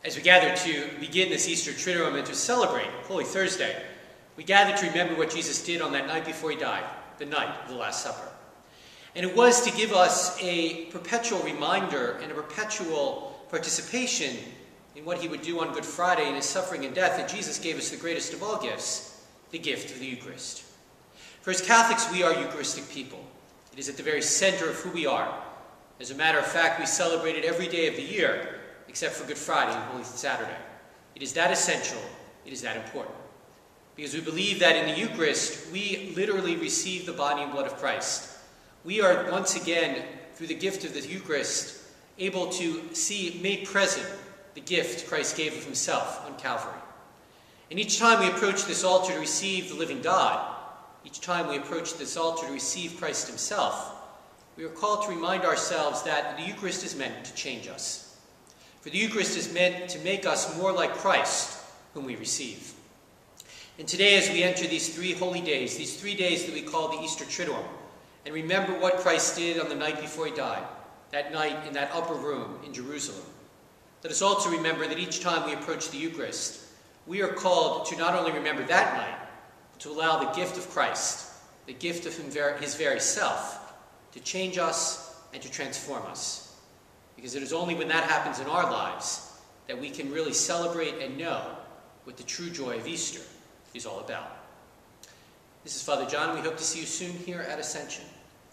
As we gather to begin this Easter Triduum and to celebrate Holy Thursday, we gather to remember what Jesus did on that night before he died, the night of the Last Supper. And it was to give us a perpetual reminder and a perpetual participation in what he would do on Good Friday in his suffering and death, that Jesus gave us the greatest of all gifts, the gift of the Eucharist. For as Catholics, we are Eucharistic people. It is at the very center of who we are. As a matter of fact, we celebrate it every day of the year, except for Good Friday and Holy Saturday. It is that essential, it is that important. Because we believe that in the Eucharist, we literally receive the body and blood of Christ. We are once again, through the gift of the Eucharist, able to see made present the gift Christ gave of himself on Calvary. And each time we approach this altar to receive the living God, each time we approach this altar to receive Christ himself, we are called to remind ourselves that the Eucharist is meant to change us. For the Eucharist is meant to make us more like Christ, whom we receive. And today, as we enter these 3 holy days, these 3 days that we call the Easter Triduum, and remember what Christ did on the night before he died, that night in that upper room in Jerusalem, let us also remember that each time we approach the Eucharist, we are called to not only remember that night, but to allow the gift of Christ, the gift of his very self, to change us and to transform us. Because it is only when that happens in our lives that we can really celebrate and know what the true joy of Easter is all about. This is Father John, and we hope to see you soon here at Ascension.